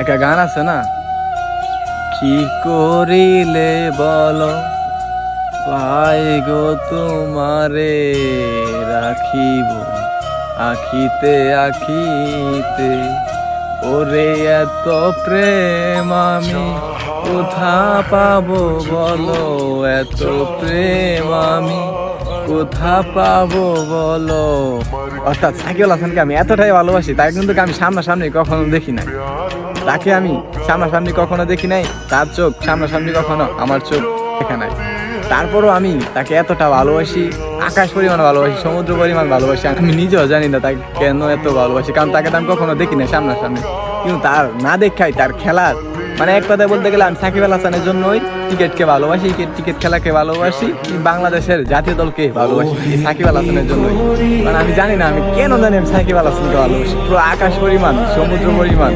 একটা গান আছে না, কি করিলে বলো পাই গো তোমারে রাখিব আখিতে আখিতে, ওরে এত প্রেম আমি কোথা পাবো বলো, এত প্রেম আমি কোথা পাবো বলো। অর্থাৎ সাকিব আল হাসানকে আমি এতটাই ভালোবাসি, তাকে কিন্তু আমি সামনাসামনি কখনো দেখি নাই, তাকে আমি সামনাসামনি কখনো দেখি নাই, তার চোখ সামনাসামনি কখনো আমার চোখ দেখে নাই। তারপরও আমি তাকে এতটা ভালোবাসি, আকাশ পরিমাণ ভালোবাসি, সমুদ্র পরিমাণ ভালোবাসি। আমি নিজেও জানি না তাকে কেন এত ভালোবাসি, কারণ তাকে তো আমি কখনো দেখি নাই সামনাসামনি। কিন্তু তার না দেখাই তার খেলার, মানে এক কথায় বলতে গেলে আমি সাকিব আল হাসানের জন্যই ক্রিকেটকে ভালোবাসি, ক্রিকেট খেলাকে ভালোবাসি, বাংলাদেশের জাতীয় দলকে ভালোবাসি এই সাকিব আল হাসানের জন্যই। মানে আমি জানি না আমি কেন জানি আমি সাকিব আল হাসানকে ভালোবাসি, পুরো আকাশ পরিমাণ সমুদ্র পরিমাণ।